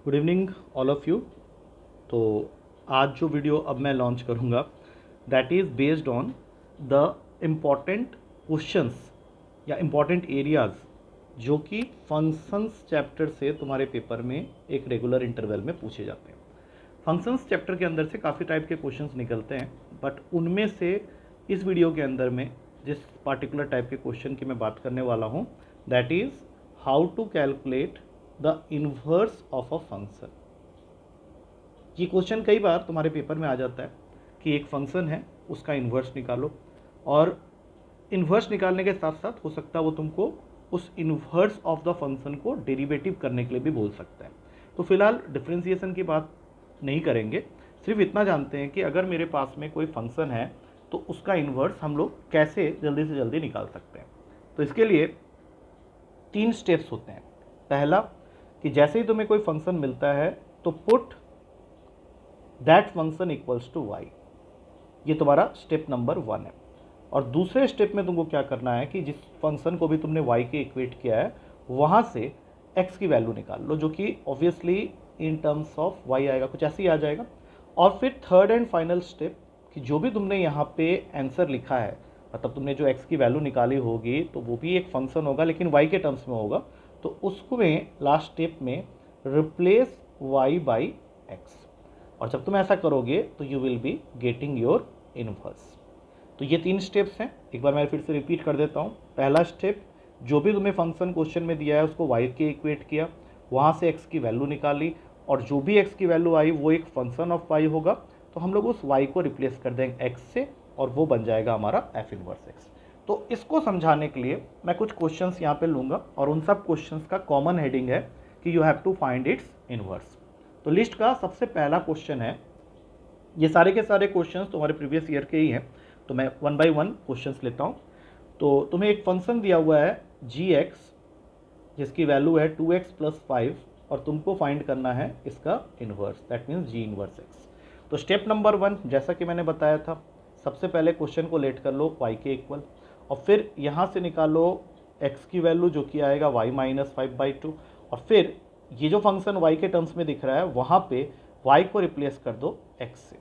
Good evening all of you. तो आज जो वीडियो अब मैं लॉन्च करूँगा that is based on the important questions या इम्पॉर्टेंट एरियाज़ जो कि फंक्शंस चैप्टर से तुम्हारे पेपर में एक रेगुलर इंटरवल में पूछे जाते हैं। फंक्शंस चैप्टर के अंदर से काफ़ी टाइप के क्वेश्चंस निकलते हैं, बट उनमें से इस वीडियो के अंदर में जिस पार्टिकुलर टाइप के क्वेश्चन की मैं बात करने वाला हूँ that is how to calculate the inverse of a function. ये क्वेश्चन कई बार तुम्हारे पेपर में आ जाता है कि एक फंक्शन है उसका इन्वर्स निकालो, और इन्वर्स निकालने के साथ साथ हो सकता है वो तुमको उस इन्वर्स ऑफ द फंक्शन को डेरिवेटिव करने के लिए भी बोल सकता है। तो फिलहाल डिफ्रेंसिएशन की बात नहीं करेंगे, सिर्फ इतना जानते हैं कि अगर मेरे पास में कोई फंक्शन है तो उसका इन्वर्स हम लोग कैसे जल्दी से जल्दी निकाल सकते हैं। तो इसके लिए 3 स्टेप्स होते हैं। पहला कि जैसे ही तुम्हें कोई फंक्शन मिलता है तो put that function equals to y, ये तुम्हारा स्टेप नंबर 1 है। और दूसरे स्टेप में तुमको क्या करना है कि जिस फंक्शन को भी तुमने वाई के इक्वेट किया है वहाँ से एक्स की वैल्यू निकाल लो, जो कि obviously in terms of y आएगा, कुछ ऐसे ही आ जाएगा। और फिर थर्ड एंड फाइनल स्टेप कि जो भी तुमने यहाँ पे आंसर लिखा है, मतलब तुमने जो एक्स की वैल्यू निकाली होगी तो वो भी एक फंक्शन होगा लेकिन वाई के टर्म्स में होगा, तो उसको में लास्ट स्टेप में रिप्लेस वाई बाई एक्स। और जब तुम ऐसा करोगे तो you will be getting your inverse. तो ये 3 स्टेप्स हैं, एक बार मैं फिर से रिपीट कर देता हूँ। पहला स्टेप, जो भी तुम्हें फंक्शन क्वेश्चन में दिया है उसको वाई के इक्वेट किया, वहाँ से एक्स की वैल्यू निकाली, और जो भी एक्स की वैल्यू आई वो एक फंक्शन ऑफ वाई होगा, तो हम लोग उस वाई को रिप्लेस कर देंगे एक्स से और वो बन जाएगा हमारा एफ इनवर्स एक्स। तो इसको समझाने के लिए मैं कुछ क्वेश्चंस यहाँ पे लूँगा और उन सब क्वेश्चंस का कॉमन हेडिंग है कि you have to find its inverse. तो लिस्ट का सबसे पहला क्वेश्चन है, ये सारे के सारे क्वेश्चंस तुम्हारे प्रीवियस ईयर के ही हैं, तो मैं 1 बाई 1 क्वेश्चंस लेता हूँ। तो तुम्हें एक फंक्शन दिया हुआ है जी एक्स जिसकी वैल्यू है 2x प्लस 5, और तुमको फाइंड करना है इसका inverse, that means g inverse x. तो स्टेप नंबर 1 जैसा कि मैंने बताया था, सबसे पहले क्वेश्चन को लेट कर लो y के इक्वल, और फिर यहाँ से निकालो x की वैल्यू जो कि आएगा y माइनस 5/2, और फिर ये जो फंक्शन y के टर्म्स में दिख रहा है वहाँ पे y को रिप्लेस कर दो x से।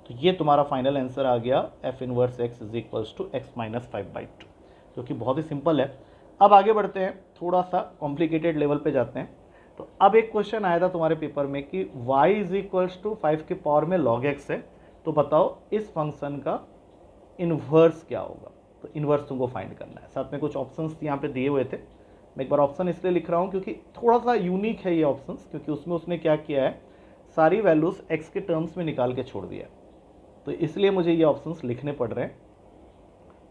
तो ये तुम्हारा फाइनल आंसर आ गया f inverse x is equals to x minus 5/2, जो कि बहुत ही सिंपल है। अब आगे बढ़ते हैं, थोड़ा सा कॉम्प्लिकेटेड लेवल पे जाते हैं। तो अब एक क्वेश्चन आया था तुम्हारे पेपर में कि y इज इक्वल्स टू 5 के पावर में log x है, तो बताओ इस फंक्शन का इन्वर्स क्या होगा। तो इन्वर्स तुमको फाइंड करना है, साथ में कुछ ऑप्शंस यहाँ पे दिए हुए थे। मैं एक बार ऑप्शन इसलिए लिख रहा हूँ क्योंकि थोड़ा सा यूनिक है ये ऑप्शंस, क्योंकि उसमें उसने क्या किया है, सारी वैल्यूज़ x के टर्म्स में निकाल के छोड़ दिया है, तो इसलिए मुझे ये ऑप्शंस लिखने पड़ रहे हैं।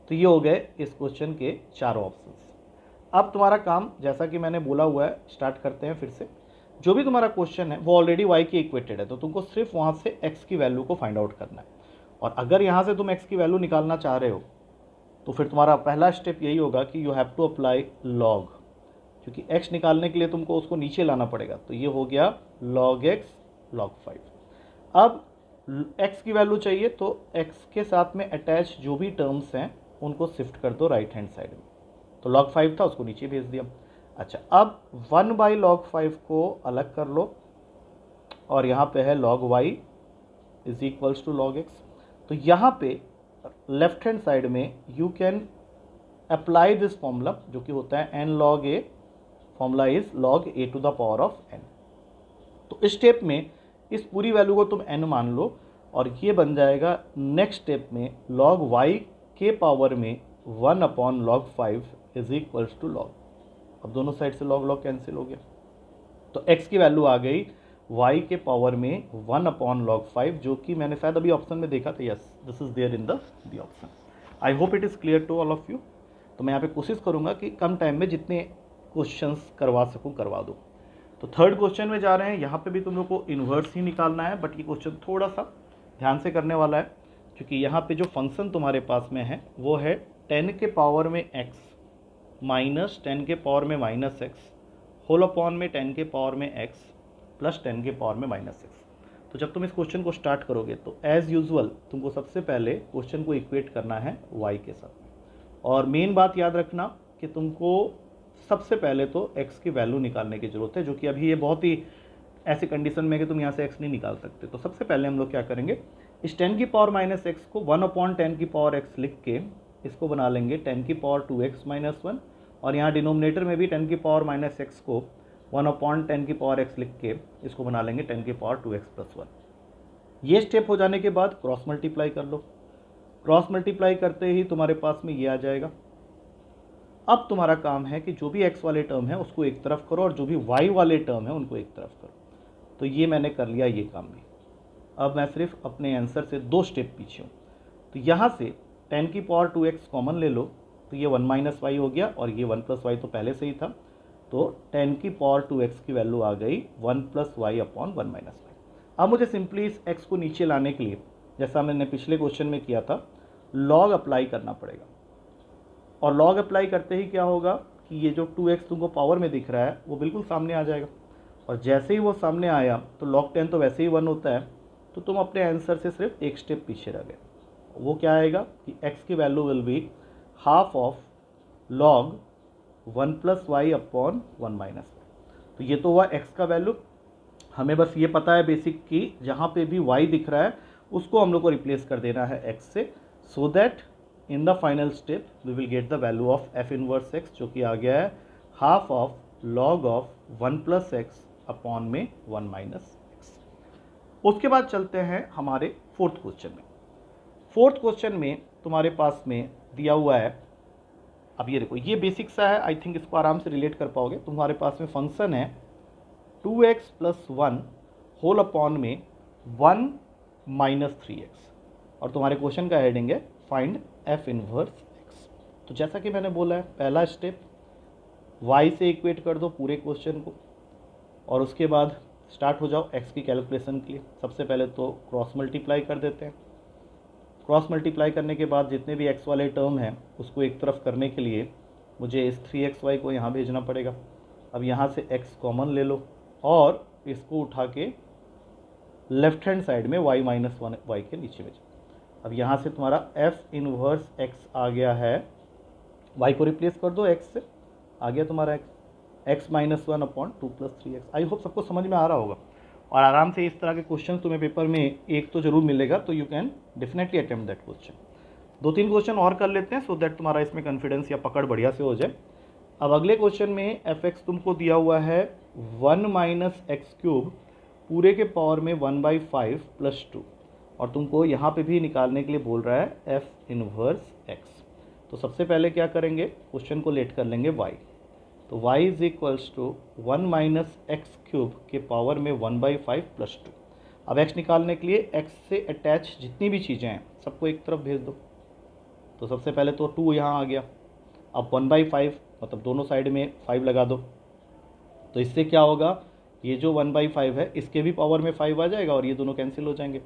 तो ये हो गए इस क्वेश्चन के चारों ऑप्शंस। अब तुम्हारा काम जैसा कि मैंने बोला हुआ है, स्टार्ट करते हैं फिर से। जो भी तुम्हारा क्वेश्चन है वो ऑलरेडी y के इक्वेटेड है, तो तुमको सिर्फ वहाँ से x की वैल्यू को फाइंड आउट करना है। और अगर यहाँ से तुम x की वैल्यू निकालना चाह रहे हो तो फिर तुम्हारा पहला स्टेप यही होगा कि you have to apply log, क्योंकि x निकालने के लिए तुमको उसको नीचे लाना पड़ेगा। तो ये हो गया log x log 5। अब x की वैल्यू चाहिए तो x के साथ में अटैच जो भी टर्म्स हैं उनको शिफ्ट कर दो राइट हैंड साइड में। तो log 5 था उसको नीचे भेज दिया। अच्छा, अब 1 बाई log 5 को अलग कर लो, और यहाँ पे है log y is equals to log x। तो यहाँ पे लेफ्ट हैंड साइड में you can apply this formula जो कि होता है n log a, formula is log a to the power of n। तो इस स्टेप में इस पूरी वैल्यू को तुम n मान लो, और ये बन जाएगा नेक्स्ट स्टेप में log y के पावर में 1 upon log 5 is equals to log। अब दोनों साइड से log log कैंसिल हो गया, तो x की वैल्यू आ गई y के पावर में 1 अपॉन log 5, जो कि मैंने शायद अभी ऑप्शन में देखा था। Yes, this is there in the option. I hope it is clear to all of you. तो मैं यहाँ पे कोशिश करूँगा कि कम टाइम में जितने क्वेश्चंस करवा सकूँ करवा दूँ। तो थर्ड क्वेश्चन में जा रहे हैं, यहाँ पे भी तुम लोग को इन्वर्स ही निकालना है, बट ये क्वेश्चन थोड़ा सा ध्यान से करने वाला है, क्योंकि यहाँ पे जो फंक्शन तुम्हारे पास में है वो है 10 के पावर में x माइनस 10 के पावर में माइनस एक्स होल अपॉन में 10 के पावर में x प्लस 10 के पावर में माइनस एक्स। तो जब तुम इस क्वेश्चन को स्टार्ट करोगे तो एज़ यूजुअल तुमको सबसे पहले क्वेश्चन को इक्वेट करना है y के साथ में, और मेन बात याद रखना कि तुमको सबसे पहले तो x की वैल्यू निकालने की ज़रूरत है, जो कि अभी ये बहुत ही ऐसी कंडीशन में कि तुम यहाँ से x नहीं निकाल सकते। तो सबसे पहले हम लोग क्या करेंगे, इस 10 की पावर माइनस एक्स को 1/10 की पावर x लिख के इसको बना लेंगे 10 की पावर 2x माइनस 1, और यहाँ डिनोमिनेटर में भी 10 की पावर माइनस एक्स को 1/10 की पावर x लिख के इसको बना लेंगे 10 की पावर 2x प्लस 1। ये स्टेप हो जाने के बाद क्रॉस मल्टीप्लाई कर लो। क्रॉस मल्टीप्लाई करते ही तुम्हारे पास में ये आ जाएगा। अब तुम्हारा काम है कि जो भी x वाले टर्म है उसको एक तरफ करो और जो भी y वाले टर्म है उनको एक तरफ करो। तो ये मैंने कर लिया ये काम भी। अब मैं सिर्फ अपने आंसर से 2 स्टेप पीछे हूँ। तो यहाँ से 10 की पावर 2x कॉमन ले लो, तो ये 1 माइनस वाई हो गया, और ये 1 प्लस वाई तो पहले से ही था। तो 10 की पावर 2x की वैल्यू आ गई 1 plus y upon 1 minus y. अब मुझे सिंपली इस x को नीचे लाने के लिए, जैसा मैंने पिछले क्वेश्चन में किया था, लॉग अप्लाई करना पड़ेगा। और लॉग अप्लाई करते ही क्या होगा कि ये जो 2x तुमको पावर में दिख रहा है वो बिल्कुल सामने आ जाएगा, और जैसे ही वो सामने आया तो log 10 तो वैसे ही 1 होता है, तो तुम अपने आंसर से सिर्फ एक स्टेप पीछे रह गए। वो क्या आएगा कि x की value will be half of log 1 plus y upon 1 minus y. तो ये तो हुआ x का वैल्यू। हमें बस ये पता है बेसिक कि जहाँ पे भी y दिख रहा है उसको हम लोग को रिप्लेस कर देना है x से, so that in the final step we will get the value of f inverse x, जो कि आ गया है half of log of 1 plus x upon में 1 माइनस एक्स। उसके बाद चलते हैं हमारे फोर्थ क्वेश्चन में। फोर्थ क्वेश्चन में तुम्हारे पास में दिया हुआ है, अब ये देखो ये बेसिक सा है, आई थिंक इसको आराम से रिलेट कर पाओगे। तुम्हारे पास में फंक्शन है 2x प्लस 1 होल अपॉन में 1 माइनस 3x, और तुम्हारे क्वेश्चन का हेडिंग है फाइंड f इनवर्स x। तो जैसा कि मैंने बोला है, पहला स्टेप y से इक्वेट कर दो पूरे क्वेश्चन को, और उसके बाद स्टार्ट हो जाओ x की कैलकुलेशन के लिए। सबसे पहले तो क्रॉस मल्टीप्लाई कर देते हैं। क्रॉस मल्टीप्लाई करने के बाद जितने भी x वाले टर्म हैं उसको एक तरफ करने के लिए मुझे इस 3xy को यहाँ भेजना पड़ेगा। अब यहाँ से x कॉमन ले लो और इसको उठा के लेफ्ट हैंड साइड में y माइनस 1y के नीचे भेजो। अब यहाँ से तुम्हारा f इनवर्स x आ गया है, y को रिप्लेस कर दो x से, आ गया तुम्हारा x minus 1 upon 2 plus 3x। I hope सबको समझ में आ रहा होगा, और आराम से इस तरह के क्वेश्चन तुम्हें पेपर में एक तो जरूर मिलेगा, तो you can definitely attempt that question. 2-3 question और कर लेते हैं सो दैट तुम्हारा इसमें कॉन्फिडेंस या पकड़ बढ़िया से हो जाए। अब अगले क्वेश्चन में fx तुमको दिया हुआ है 1 माइनस एक्स क्यूब पूरे के पावर में 1/5 प्लस 2, और तुमको यहाँ पे भी निकालने के लिए बोल रहा है f इनवर्स x। तो सबसे पहले क्या करेंगे, क्वेश्चन को लेट कर लेंगे y। तो y is equals to 1 minus x cube के पावर में 1/5 प्लस 2। अब x निकालने के लिए x से अटैच जितनी भी चीज़ें हैं सबको एक तरफ भेज दो। तो सबसे पहले तो 2 यहाँ आ गया, अब 1/5 मतलब दोनों साइड में 5 लगा दो। तो इससे क्या होगा, ये जो 1/5 है इसके भी पावर में 5 आ जाएगा और ये दोनों कैंसिल हो जाएंगे।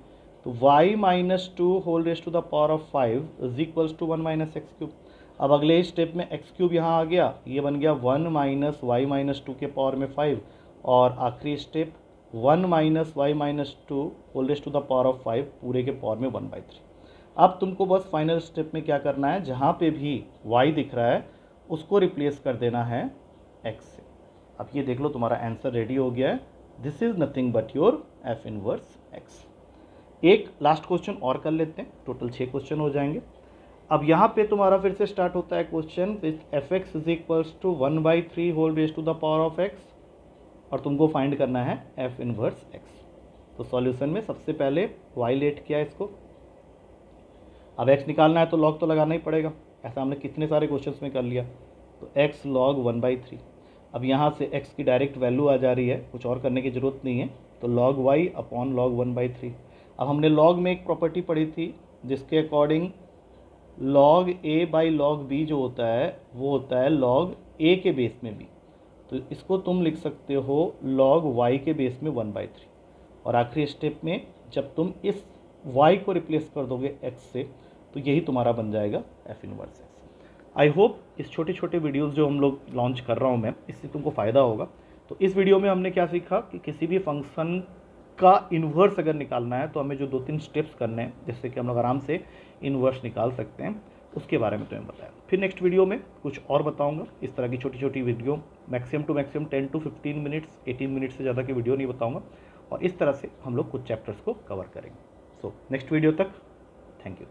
तो y minus 2 whole raise to the power of 5 is equals to 1 minus x cube. अब अगले स्टेप में एक्स क्यूब यहाँ आ गया, ये बन गया 1 माइनस वाई माइनस 2 के पावर में 5, और आखिरी step 1 minus y minus 2 whole raise to the power of 5 पूरे के पावर में 1/3। अब तुमको बस फाइनल स्टेप में क्या करना है, जहाँ पे भी y दिख रहा है उसको रिप्लेस कर देना है x से। अब ये देख लो तुम्हारा आंसर रेडी हो गया है। This is nothing but your f inverse x। एक लास्ट क्वेश्चन और कर लेते हैं, टोटल 6 क्वेश्चन हो जाएंगे। अब यहाँ पे तुम्हारा फिर से स्टार्ट होता है question with fx is equals to 1/3 whole raise to the power of x, और तुमको फाइंड करना है f इनवर्स x। तो सॉल्यूशन में सबसे पहले y लेट किया इसको, अब x निकालना है तो लॉग तो लगाना ही पड़ेगा, ऐसा हमने कितने सारे क्वेश्चंस में कर लिया। तो x log 1/3। अब यहाँ से x की डायरेक्ट वैल्यू आ जा रही है, कुछ और करने की ज़रूरत नहीं है, तो log y अपॉन log 1/3। अब हमने log में एक प्रॉपर्टी पढ़ी थी जिसके according log a by log b जो होता है वो होता है log a के बेस में b। तो इसको तुम लिख सकते हो log y के बेस में 1/3, और आखिरी स्टेप में जब तुम इस y को रिप्लेस कर दोगे x से तो यही तुम्हारा बन जाएगा f inverse x। I hope इस छोटे छोटे वीडियोस जो हम लोग लॉन्च कर रहा हूँ मैं, इससे तुमको फ़ायदा होगा। तो इस वीडियो में हमने क्या सीखा कि किसी भी फंक्शन का इन्वर्स अगर निकालना है तो हमें जो 2-3 स्टेप्स करने हैं जिससे कि हम लोग आराम से इन्वर्स निकाल सकते हैं, उसके बारे में तुम्हें बताया। फिर नेक्स्ट वीडियो में कुछ और बताऊंगा। इस तरह की छोटी छोटी video maximum to maximum 10 to 15 minutes, 18 minute से ज़्यादा की वीडियो नहीं बताऊंगा, और इस तरह से हम लोग कुछ चैप्टर्स को कवर करेंगे। सो नेक्स्ट वीडियो तक, थैंक यू।